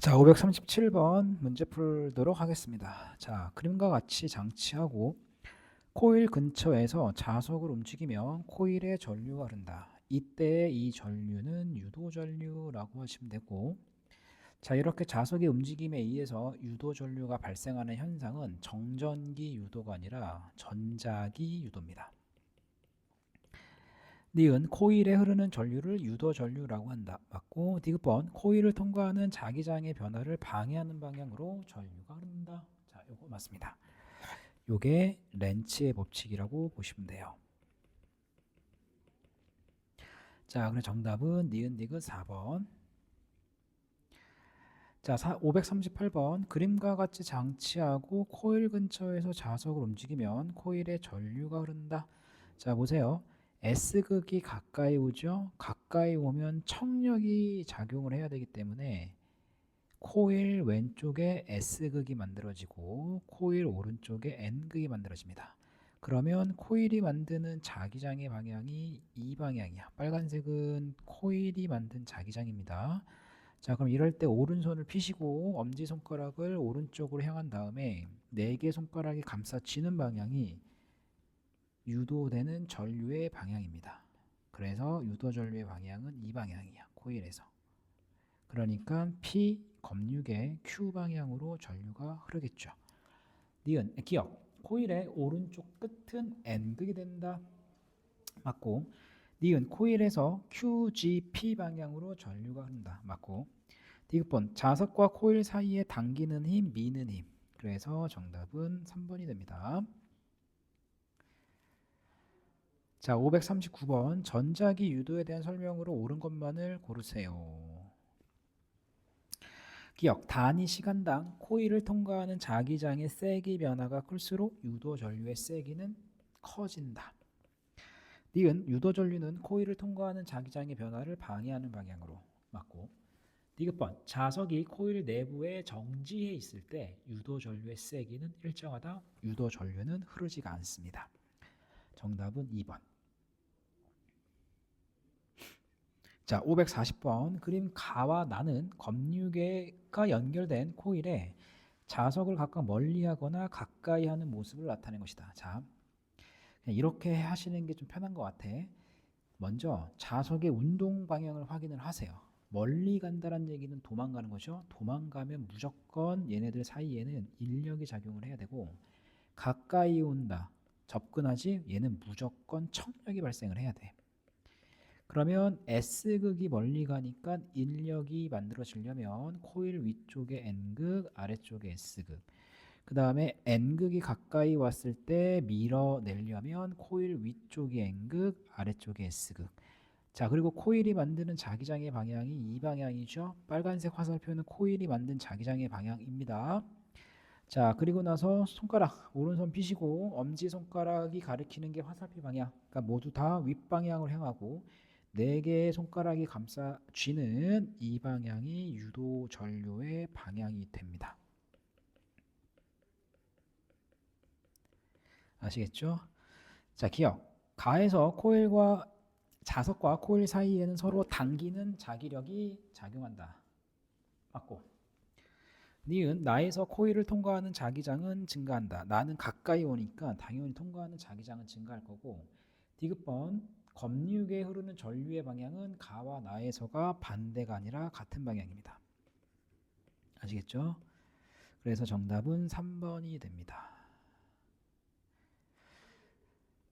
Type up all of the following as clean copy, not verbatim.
자, 537번 문제 풀도록 하겠습니다. 자, 그림과 같이 장치하고 코일 근처에서 자석을 움직이면 코일의 전류가 흐른다. 이때 이 전류는 유도 전류라고 하시면 되고, 자, 이렇게 자석의 움직임에 의해서 유도 전류가 발생하는 현상은 정전기 유도가 아니라 전자기 유도입니다. 니은 코일에 흐르는 전류를 유도 전류라고 한다. 맞고 디귿번 코일을 통과하는 자기장의 변화를 방해하는 방향으로 전류가 흐른다. 자, 요거 맞습니다. 요게 렌츠의 법칙이라고 보시면 돼요. 자, 그럼 정답은 니은 디귿 4번. 자, 538번 그림과 같이 장치하고 코일 근처에서 자석을 움직이면 코일에 전류가 흐른다. 자, 보세요. S극이 가까이 오죠. 가까이 오면 청력이 작용을 해야 되기 때문에 코일 왼쪽에 S극이 만들어지고 코일 오른쪽에 N극이 만들어집니다. 그러면 코일이 만드는 자기장의 방향이 이 방향이야. 빨간색은 코일이 만든 자기장입니다. 자, 그럼 이럴 때 오른손을 펴시고 엄지손가락을 오른쪽으로 향한 다음에 4개 손가락이 감싸쥐는 방향이 유도되는 전류의 방향입니다. 그래서 유도 전류의 방향은 이 방향이야. 코일에서. 그러니까 P 검육의 Q 방향으로 전류가 흐르겠죠. 니은 기억. 코일의 오른쪽 끝은 N극이 된다. 맞고 니은 코일에서 QGP 방향으로 전류가 흐른다. 맞고 디귿번 자석과 코일 사이에 당기는 힘, 미는 힘. 그래서 정답은 3번이 됩니다. 자, 539번 전자기 유도에 대한 설명으로 옳은 것만을 고르세요. 기억, 단위 시간당 코일을 통과하는 자기장의 세기 변화가 클수록 유도 전류의 세기는 커진다. 니은 유도 전류는 코일을 통과하는 자기장의 변화를 방해하는 방향으로. 맞고 디귿번 자석이 코일 내부에 정지해 있을 때 유도 전류의 세기는 일정하다. 유도 전류는 흐르지가 않습니다. 정답은 2번. 자, 540번 그림 가와 나는 검유계가 연결된 코일에 자석을 각각 멀리하거나 가까이 하는 모습을 나타낸 것이다. 자, 그냥 이렇게 하시는 게 좀 편한 것 같아. 먼저 자석의 운동 방향을 확인을 하세요. 멀리 간다는 얘기는 도망가는 거죠. 도망가면 무조건 얘네들 사이에는 인력이 작용을 해야 되고, 가까이 온다, 접근하지, 얘는 무조건 청력이 발생을 해야 돼. 그러면 S극이 멀리 가니까 인력이 만들어지려면 코일 위쪽에 N극, 아래쪽에 S극. 그 다음에 N극이 가까이 왔을 때 밀어내려면 코일 위쪽이 N극, 아래쪽에 S극. 자, 그리고 코일이 만드는 자기장의 방향이 이 방향이죠. 빨간색 화살표는 코일이 만든 자기장의 방향입니다. 자, 그리고 나서 손가락 오른손 펴시고 엄지손가락이 가리키는 게 화살표 방향. 그러니까 모두 다 윗방향을 향하고 4개의 손가락이 감싸 쥐는 이 방향이 유도 전류의 방향이 됩니다. 아시겠죠? 자, 기억. 가에서 코일과 자석과 코일 사이에는 서로 당기는 자기력이 작용한다. 맞고. 니은 나에서 코일을 통과하는 자기장은 증가한다. 나는 가까이 오니까 당연히 통과하는 자기장은 증가할 거고. 디귿번 검육에 흐르는 전류의 방향은 가와 나에서가 반대가 아니라 같은 방향입니다. 아시겠죠? 그래서 정답은 3번이 됩니다.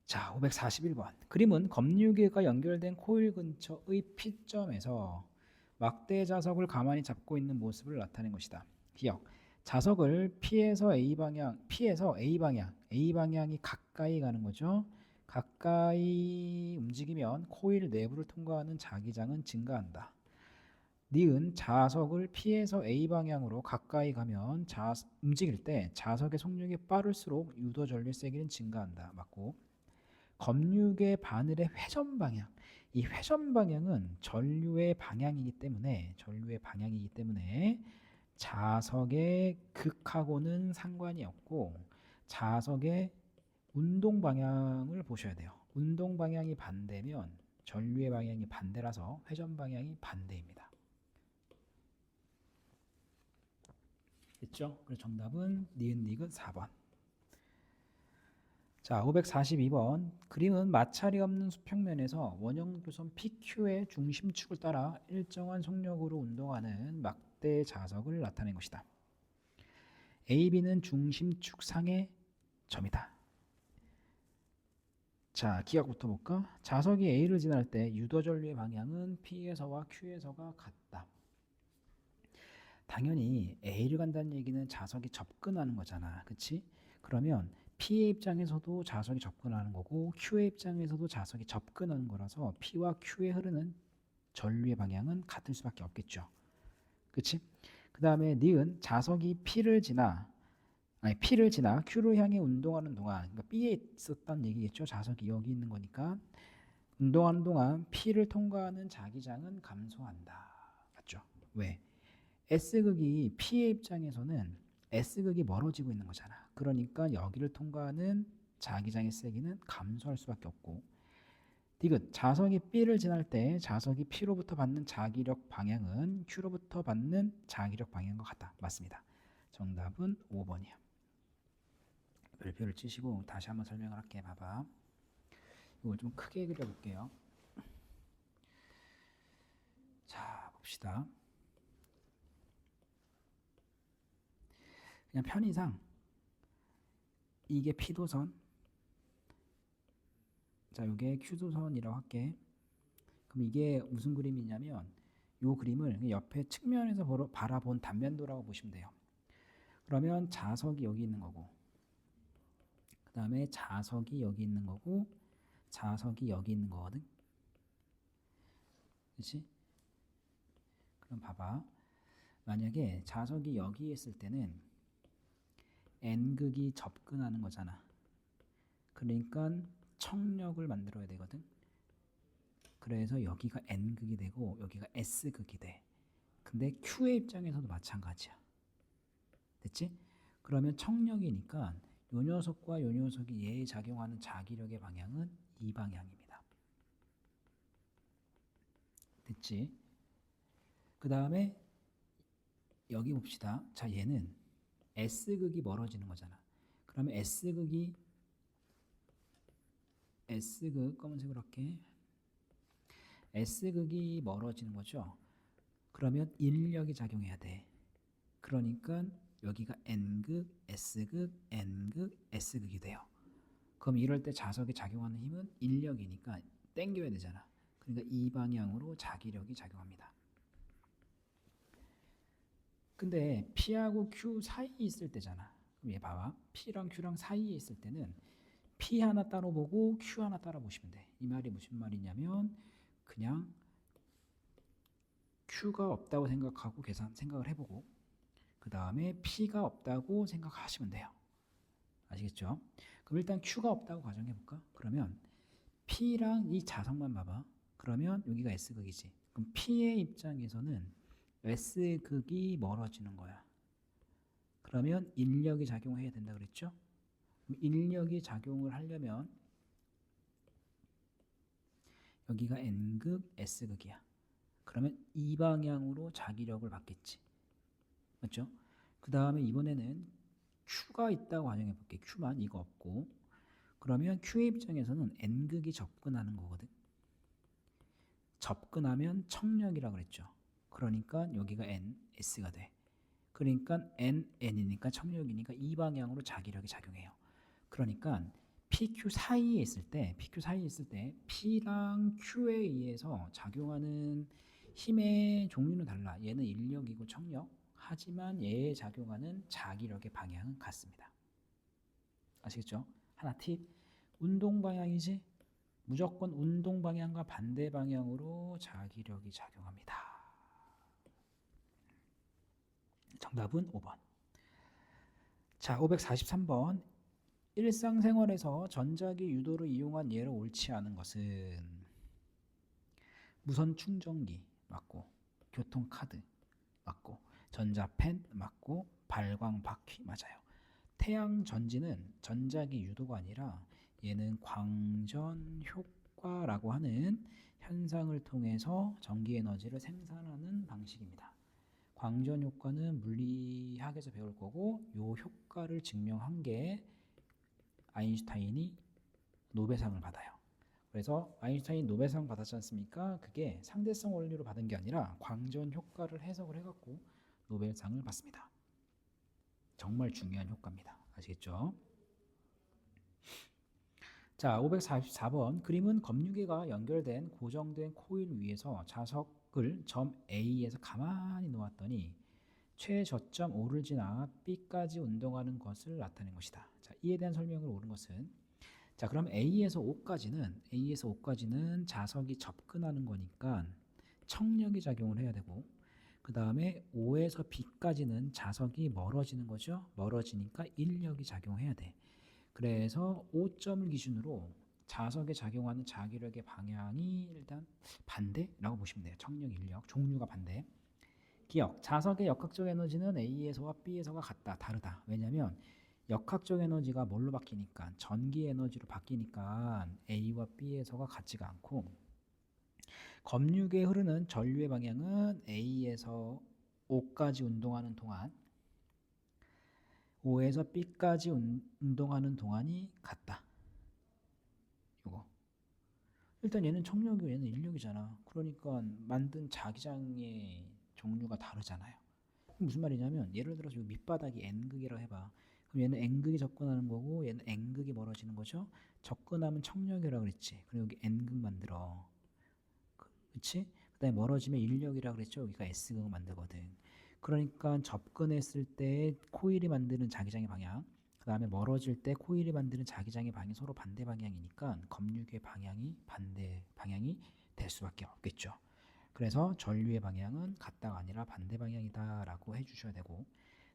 자, 541번. 그림은 검유계가 연결된 코일 근처의 P점에서 막대 자석을 가만히 잡고 있는 모습을 나타낸 것이다. 기억. 자석을 P에서 A 방향, A 방향이 가까이 가는 거죠. 가까이 움직이면 코일 내부를 통과하는 자기장은 증가한다. 니은 자석을 P에서 A 방향으로 가까이 가면 움직일 때 자석의 속력이 빠를수록 유도 전류 세기는 증가한다. 맞고. 검육의 바늘의 회전 방향. 이 회전 방향은 전류의 방향이기 때문에 자석의 극하고는 상관이 없고 자석의 운동 방향을 보셔야 돼요. 운동 방향이 반대면 전류의 방향이 반대라서 회전 방향이 반대입니다. 됐죠? 그래서 정답은 니은디귿 4번. 자, 542번. 그림은 마찰이 없는 수평면에서 원형 교선 PQ의 중심축을 따라 일정한 속력으로 운동하는 막대 자석을 나타낸 것이다. AB는 중심축 상의 점이다. 자, 기억부터 볼까? 자석이 A를 지날 때 유도 전류의 방향은 P에서와 Q에서가 같다. 당연히 A를 간다는 얘기는 자석이 접근하는 거잖아. 그치? 그러면 P의 입장에서도 자석이 접근하는 거고 Q의 입장에서도 자석이 접근하는 거라서 P와 Q에 흐르는 전류의 방향은 같을 수밖에 없겠죠. 그치? 그 다음에 니은 자석이 P를 지나 Q를 향해 운동하는 동안, 그러니까 B에 있었던 얘기겠죠. 자석이 여기 있는 거니까 운동하는 동안 P를 통과하는 자기장은 감소한다. 맞죠? 왜? S극이 P의 입장에서는 S극이 멀어지고 있는 거잖아. 그러니까 여기를 통과하는 자기장의 세기는 감소할 수밖에 없고, 디귿 자석이 B를 지날 때 자석이 P로부터 받는 자기력 방향은 Q로부터 받는 자기력 방향과 같다. 맞습니다. 정답은 5번이야. 별표를 치시고 다시 한번 설명을 할게. 봐봐. 이걸 좀 크게 그려볼게요. 자, 봅시다. 그냥 편의상 이게 P도선, 자, 이게 Q도선이라고 할게. 그럼 이게 무슨 그림이냐면 이 그림을 옆에 측면에서 바라본 단면도라고 보시면 돼요. 그러면 자석이 여기 있는 거고, 그 다음에 자석이 여기 있는 거고, 자석이 여기 있는 거거든. 그렇지? 그럼 봐봐. 만약에 자석이 여기 있을 때는 N극이 접근하는 거잖아. 그러니까 청력을 만들어야 되거든. 그래서 여기가 N극이 되고 여기가 S극이 돼. 근데 Q의 입장에서도 마찬가지야. 됐지? 그러면 청력이니까 요 녀석과 요 녀석이 얘에 작용하는 자기력의 방향은 이 방향입니다. 됐지? 그 다음에 여기 봅시다. 자, 얘는 S극이 멀어지는 거잖아. 그러면 S극 검은색으로 할게. S극이 멀어지는 거죠. 그러면 인력이 작용해야 돼. 그러니까 여기가 N극, S극, N극, S극이 돼요. 그럼 이럴 때 자석에 작용하는 힘은 인력이니까 당겨야 되잖아. 그러니까 이 방향으로 자기력이 작용합니다. 근데 P하고 Q 사이에 있을 때잖아. 그럼 얘 봐봐. P랑 Q랑 사이에 있을 때는 P 하나 따로 보고 Q 하나 따라 보시면 돼. 이 말이 무슨 말이냐면 그냥 Q가 없다고 생각하고 생각을 해보고 그 다음에 P가 없다고 생각하시면 돼요. 아시겠죠? 그럼 일단 Q가 없다고 가정해볼까? 그러면 P랑 이 자석만 봐봐. 그러면 여기가 S극이지. 그럼 P의 입장에서는 S극이 멀어지는 거야. 그러면 인력이 작용해야 된다 그랬죠? 인력이 작용을 하려면 여기가 N극, S극이야. 그러면 이 방향으로 자기력을 받겠지. 맞죠? 그 다음에 이번에는 Q가 있다고 가정해 볼게. Q만 이거 없고. 그러면 Q의 입장에서는 N극이 접근하는 거거든. 접근하면 청력이라고 그랬죠. 그러니까 여기가 N, S가 돼. 그러니까 N, N이니까 청력이니까 이 방향으로 자기력이 작용해요. 그러니까 PQ 사이에 있을 때 P랑 Q에 의해서 작용하는 힘의 종류는 달라. 얘는 인력이고 청력. 하지만 얘에 작용하는 자기력의 방향은 같습니다. 아시겠죠? 하나 팁. 운동 방향이지? 무조건 운동 방향과 반대 방향으로 자기력이 작용합니다. 정답은 5번. 자, 543번. 일상생활에서 전자기 유도를 이용한 예로 옳지 않은 것은 무선 충전기 맞고, 교통카드 맞고, 전자펜 맞고, 발광 바퀴 맞아요. 태양 전지는 전자기 유도가 아니라 얘는 광전 효과라고 하는 현상을 통해서 전기 에너지를 생산하는 방식입니다. 광전 효과는 물리학에서 배울 거고 요 효과를 증명한 게 아인슈타인이 노벨상을 받아요. 그래서 아인슈타인 노벨상 받았지 않습니까? 그게 상대성 원리로 받은 게 아니라 광전 효과를 해석을 해갖고 노벨상을 받습니다. 정말 중요한 효과입니다. 아시겠죠? 자, 544번 그림은 검유계가 연결된 고정된 코일 위에서 자석을 점 A에서 가만히 놓았더니 최저점 O를 지나 B까지 운동하는 것을 나타낸 것이다. 자, 이에 대한 설명을 옳은 것은 자, 그럼 A에서 O까지는 자석이 접근하는 거니까 청력이 작용을 해야 되고 그 다음에 O에서 B까지는 자석이 멀어지는 거죠. 멀어지니까 인력이 작용해야 돼. 그래서 O점을 기준으로 자석에 작용하는 자기력의 방향이 일단 반대라고 보시면 돼요. 청력, 인력, 종류가 반대. 기억, 자석의 역학적 에너지는 A에서와 B에서가 같다, 다르다. 왜냐하면 역학적 에너지가 뭘로 바뀌니까 전기 에너지로 바뀌니까 A와 B에서가 같지가 않고 검유계에 흐르는 전류의 방향은 A에서 O까지 운동하는 동안 O에서 B까지 운동하는 동안이 같다. 이거 일단 얘는 청력이고 얘는 인력이잖아. 그러니까 만든 자기장의 종류가 다르잖아요. 무슨 말이냐면 예를 들어서 밑바닥이 N극이라고 해봐. 그럼 얘는 N극이 접근하는 거고 얘는 N극이 멀어지는 거죠. 접근하면 청력이라고 그랬지. 그리고 여기 N극 만들어. 그치? 그 다음에 멀어지면 인력이라고 그랬죠. 여기가 S극을 만들거든. 그러니까 접근했을 때 코일이 만드는 자기장의 방향, 그 다음에 멀어질 때 코일이 만드는 자기장의 방향이 서로 반대 방향이니까 검유계 방향이 반대 방향이 될 수밖에 없겠죠. 그래서 전류의 방향은 같다가 아니라 반대 방향이다 라고 해주셔야 되고,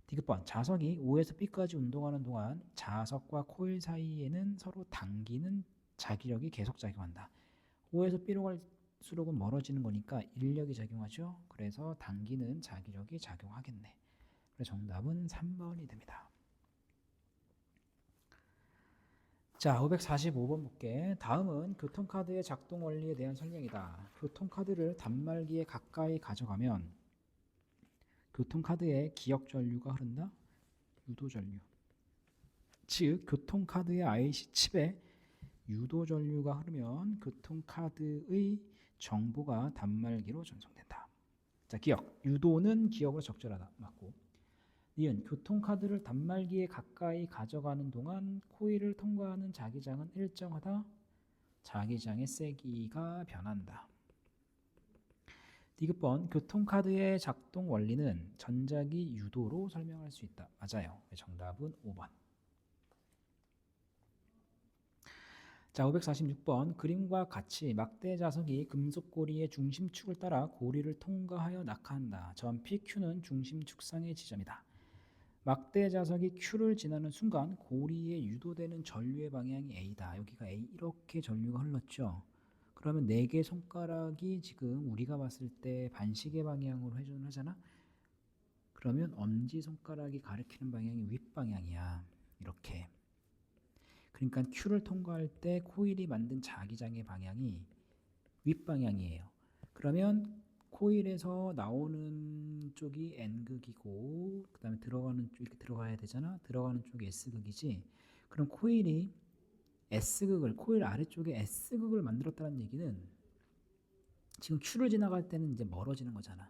디귿번 자석이 O에서 B까지 운동하는 동안 자석과 코일 사이에는 서로 당기는 자기력이 계속 작용한다. O에서 B로 갈수록은 멀어지는 거니까 인력이 작용하죠. 그래서 당기는 자기력이 작용하겠네. 그래서 정답은 3번이 됩니다. 자, 545번 볼게. 다음은 교통카드의 작동 원리에 대한 설명이다. 교통카드를 단말기에 가까이 가져가면 교통카드에 기억 전류가 흐른다. 유도 전류. 즉, 교통카드의 IC 칩에 유도 전류가 흐르면 교통카드의 정보가 단말기로 전송된다. 자, 기억. 유도는 기억으로 적절하다. 맞고. 니은 교통카드를 단말기에 가까이 가져가는 동안 코일을 통과하는 자기장은 일정하다. 자기장의 세기가 변한다. 디귿번 교통카드의 작동 원리는 전자기 유도로 설명할 수 있다. 맞아요. 정답은 5번. 자, 546번 그림과 같이 막대 자석이 금속 고리의 중심축을 따라 고리를 통과하여 낙하한다. 점 PQ는 중심축상의 지점이다. 막대 자석이 Q를 지나는 순간 고리에 유도되는 전류의 방향이 A다. 여기가 A 이렇게 전류가 흘렀죠. 그러면 4개 손가락이 지금 우리가 봤을 때 반시계 방향으로 회전을 하잖아. 그러면 엄지손가락이 가리키는 방향이 윗방향이야. 이렇게. 그러니까 Q를 통과할 때 코일이 만든 자기장의 방향이 윗방향이에요. 그러면 코일에서 나오는 쪽이 N극이고 그 다음에 들어가는 쪽 이렇게 들어가야 되잖아. 들어가는 쪽이 S극이지. 그럼 코일이 S극을 코일 아래쪽에 S극을 만들었다는 얘기는 지금 Q를 지나갈 때는 이제 멀어지는 거잖아.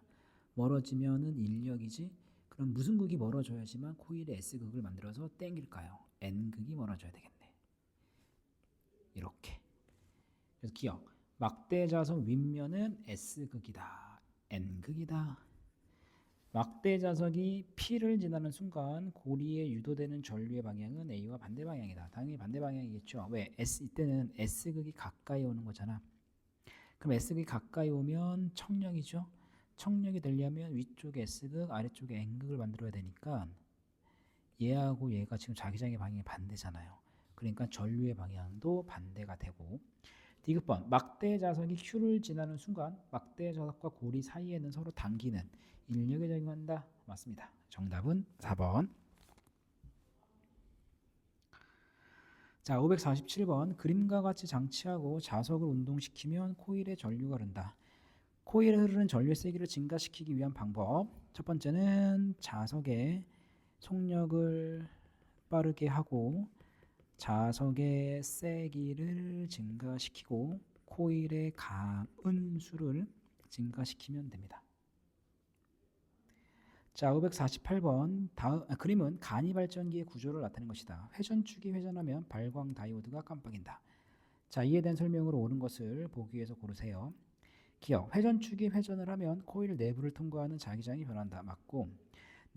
멀어지면은 인력이지. 그럼 무슨 극이 멀어져야지만 코일의 S극을 만들어서 땡길까요? N극이 멀어져야 되겠네. 이렇게. 그래서 기억. 막대 자석 윗면은 S극이다. N극이다. 막대 자석이 P를 지나는 순간 고리에 유도되는 전류의 방향은 A와 반대 방향이다. 당연히 반대 방향이겠죠. 왜? 이때는 S극이 가까이 오는 거잖아. 그럼 S극이 가까이 오면 청력이죠. 청력이 되려면 위쪽에 S극, 아래쪽에 N극을 만들어야 되니까 얘하고 얘가 지금 자기장의 방향이 반대잖아요. 그러니까 전류의 방향도 반대가 되고. 디귿번 막대 자석이 Q를 지나는 순간 막대 자석과 고리 사이에는 서로 당기는 인력이 작용한다. 맞습니다. 정답은 4번. 자, 547번 그림과 같이 장치하고 자석을 운동시키면 코일에 전류가 흐른다. 코일에 흐르는 전류의 세기를 증가시키기 위한 방법. 첫 번째는 자석의 속력을 빠르게 하고 자석의 세기를 증가시키고 코일의 감은수를 증가시키면 됩니다. 자, 548번 그림은 간이발전기의 구조를 나타낸 것이다. 회전축이 회전하면 발광 다이오드가 깜빡인다. 자, 이에 대한 설명으로 옳은 것을 보기 위해서 고르세요. 기억, 회전축이 회전을 하면 코일 내부를 통과하는 자기장이 변한다. 맞고,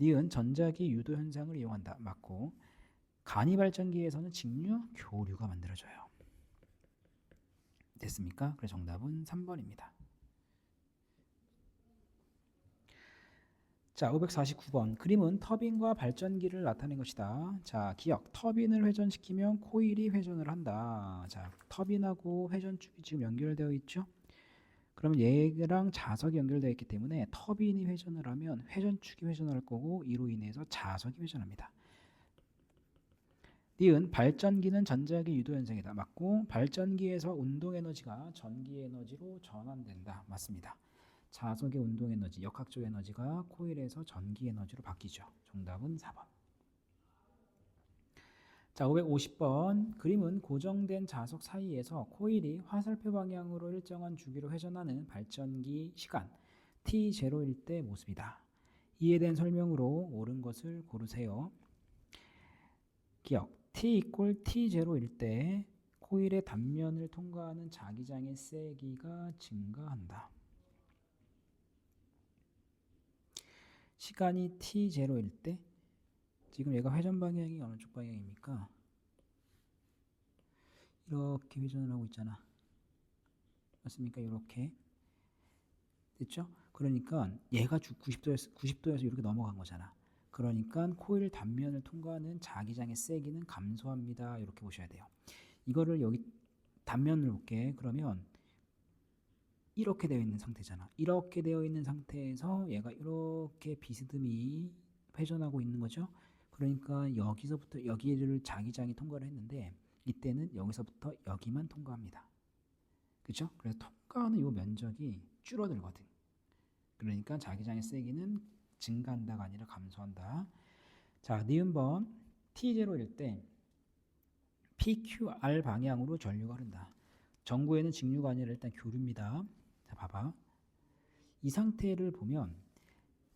니은 전자기 유도 현상을 이용한다. 맞고, 간이발전기에서는 직류, 교류가 만들어져요. 됐습니까? 그래서 정답은 3번입니다. 자, 549번 그림은 터빈과 발전기를 나타낸 것이다. 자, 기억, 터빈을 회전시키면 코일이 회전을 한다. 자, 터빈하고 회전축이 지금 연결되어 있죠? 그러면 얘랑 자석이 연결되어 있기 때문에 터빈이 회전을 하면 회전축이 회전할 거고 이로 인해서 자석이 회전합니다. 니은 발전기는 전자기 유도 현상이다. 맞고, 발전기에서 운동 에너지가 전기 에너지로 전환된다. 맞습니다. 자석의 운동 에너지, 역학적 에너지가 코일에서 전기 에너지로 바뀌죠. 정답은 4번. 자, 550번 그림은 고정된 자석 사이에서 코일이 화살표 방향으로 일정한 주기로 회전하는 발전기 시간 t0일 때 모습이다. 이에 대한 설명으로 옳은 것을 고르세요. 기억, t = t0일 때 코일의 단면을 통과하는 자기장의 세기가 증가한다. 시간이 t0일 때 지금 얘가 회전 방향이 어느 쪽 방향입니까? 이렇게 회전을 하고 있잖아. 맞습니까? 이렇게. 됐죠? 그러니까 얘가 90도에서 이렇게 넘어간 거잖아. 그러니까 코일 단면을 통과하는 자기장의 세기는 감소합니다. 이렇게 보셔야 돼요. 이거를 여기 단면을 볼게. 그러면 이렇게 되어 있는 상태잖아. 이렇게 되어 있는 상태에서 얘가 이렇게 비스듬히 회전하고 있는 거죠. 그러니까 여기서부터 여기를 자기장이 통과를 했는데 이때는 여기서부터 여기만 통과합니다. 그렇죠? 그래서 통과하는 이 면적이 줄어들거든. 그러니까 자기장의 세기는 증가한다가 아니라 감소한다. 자, 니은번 T0일 때 PQR 방향으로 전류가 흐른다. 전구에는 직류가 아니라 일단 교류입니다. 자, 봐봐. 이 상태를 보면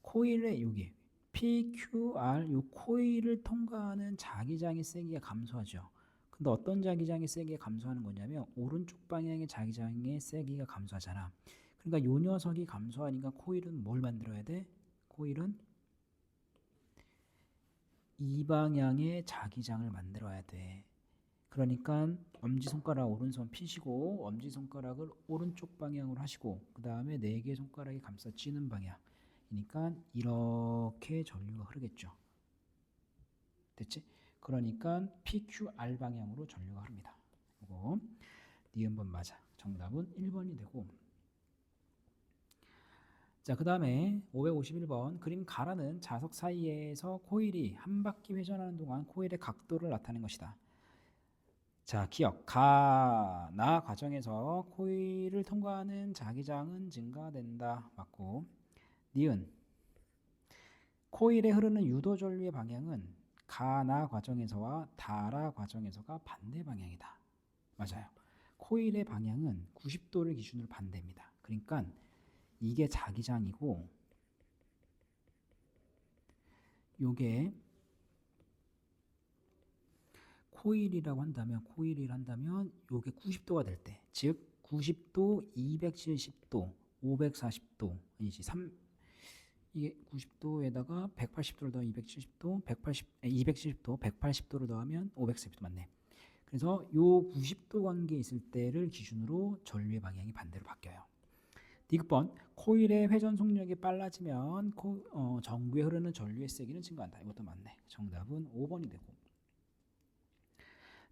코일의 여기 PQR 요 코일을 통과하는 자기장의 세기가 감소하죠. 근데 어떤 자기장의 세기가 감소하는 거냐면 오른쪽 방향의 자기장의 세기가 감소하잖아. 그러니까 요 녀석이 감소하니까 코일은 뭘 만들어야 돼? 코일은 이 방향의 자기장을 만들어야 돼. 그러니까 엄지손가락 오른손 피시고 엄지손가락을 오른쪽 방향으로 하시고 그 다음에 4개의 손가락이 감싸쥐는 방향이니까 이렇게 전류가 흐르겠죠. 됐지? 그러니까 PQR 방향으로 전류가 흐릅니다. 이거 니은번 맞아. 정답은 1번이 되고, 자, 그 다음에 551번 그림 가라는 자석 사이에서 코일이 한 바퀴 회전하는 동안 코일의 각도를 나타낸 것이다. 자, 기억, 나 과정에서 코일을 통과하는 자기장은 증가된다. 맞고, 니은, 코일에 흐르는 유도 전류의 방향은 나 과정에서와 나 과정에서가 반대 방향이다. 맞아요. 코일의 방향은 90도를 기준으로 반대입니다. 그러니까 이게 자기장이고 요게 코일이라고 한다면 요게 90도가 될 때, 즉 90도, 270도, 540도 아니지 이게 90도에다가 180도를 더하면 270도, 270도, 180도를 더하면 540도 맞네. 그래서 요 90도 관계에 있을 때를 기준으로 전류의 방향이 반대로 바뀌어요. 디귿번 코일의 회전 속력이 빨라지면 전구에 흐르는 전류의 세기는 증가한다. 이것도 맞네. 정답은 5번이 되고.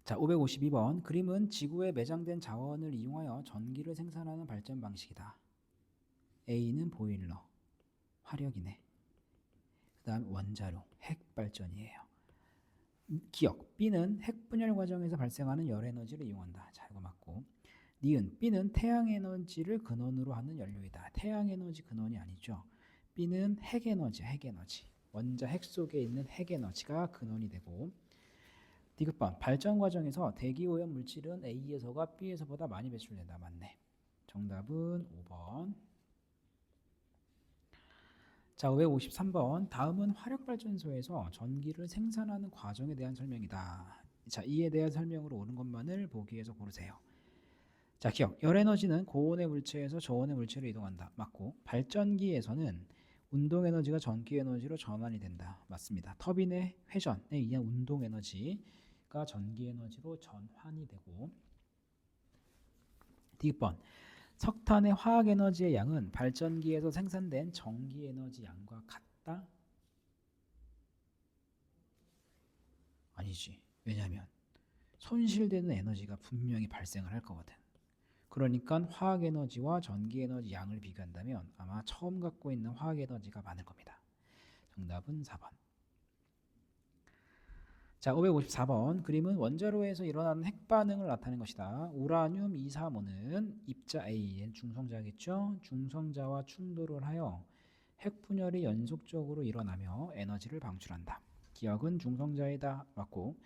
자, 552번 그림은 지구에 매장된 자원을 이용하여 전기를 생산하는 발전 방식이다. A는 보일러, 화력이네. 그 다음 원자로, 핵발전이에요. 기억, B는 핵분열 과정에서 발생하는 열 에너지를 이용한다. 자, 이거 맞고. 니은 B는 태양 에너지를 근원으로 하는 연료이다. 태양 에너지 근원이 아니죠. B는 핵 에너지, 핵 에너지. 원자 핵 속에 있는 핵 에너지가 근원이 되고 디귿번 발전 과정에서 대기 오염 물질은 A에서가 B에서보다 많이 배출된다. 맞네. 정답은 5번. 자, 553번. 다음은 화력발전소에서 전기를 생산하는 과정에 대한 설명이다. 자, 이에 대한 설명으로 옳은 것만을 보기에서 고르세요. 자, 기억. 열에너지는 고온의 물체에서 저온의 물체로 이동한다. 맞고, 발전기에서는 운동 에너지가 전기 에너지로 전환이 된다. 맞습니다. 터빈의 회전에 의한 운동 에너지가 전기 에너지로 전환이 되고 D번 석탄의 화학 에너지의 양은 발전기에서 생산된 전기 에너지 양과 같다? 아니지. 왜냐하면 손실되는 에너지가 분명히 발생을 할 거거든. 그러니까 화학 에너지와 전기 에너지 양을 비교한다면 아마 처음 갖고 있는 화학 에너지가 많을 겁니다. 정답은 4번. 자, 554번. 그림은 원자로에서 일어나는 핵 반응을 나타낸 것이다. 우라늄 235는 입자 A, 중성자겠죠? 중성자와 충돌을 하여 핵 분열이 연속적으로 일어나며 에너지를 방출한다. 기억은 중성자이다. 맞고,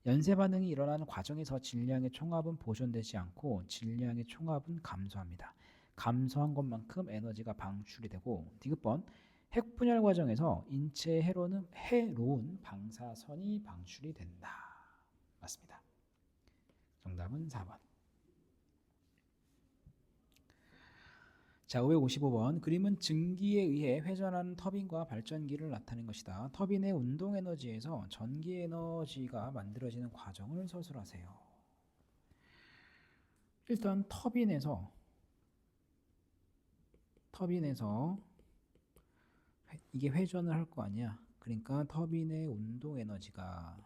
연쇄 반응이 일어나는 과정에서 질량의 총합은 보존되지 않고 질량의 총합은 감소합니다. 감소한 것만큼 에너지가 방출이 되고 디귿번 핵 분열 과정에서 인체에 해로운 방사선이 방출이 된다. 맞습니다. 정답은 4번. 자, 555번. 그림은 증기에 의해 회전하는 터빈과 발전기를 나타낸 것이다. 터빈의 운동 에너지에서 전기 에너지가 만들어지는 과정을 서술하세요. 일단 터빈에서 이게 회전을 할 거 아니야. 그러니까 터빈의 운동 에너지가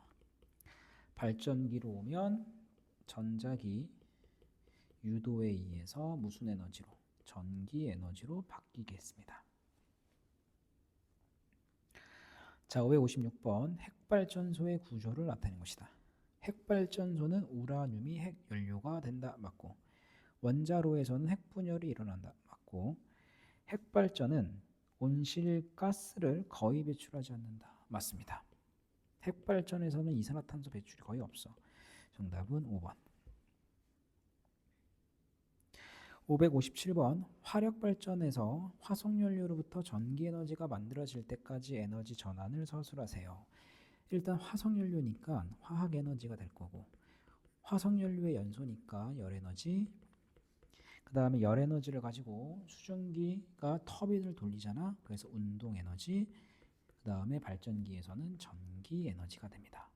발전기로 오면 전자기 유도에 의해서 무슨 에너지로? 전기 에너지로 바뀌겠습니다. 자, 556번 핵발전소의 구조를 나타낸 것이다. 핵발전소는 우라늄이 핵연료가 된다. 맞고, 원자로에서는 핵분열이 일어난다. 맞고, 핵발전은 온실가스를 거의 배출하지 않는다. 맞습니다. 핵발전에서는 이산화탄소 배출이 거의 없어. 정답은 5번. 557번 화력발전에서 화석연료로부터 전기에너지가 만들어질 때까지 에너지 전환을 서술하세요. 일단 화석연료니까 화학에너지가 될 거고 화석연료의 연소니까 열에너지, 그 다음에 열에너지를 가지고 수증기가 터빈을 돌리잖아. 그래서 운동에너지, 그 다음에 발전기에서는 전기에너지가 됩니다.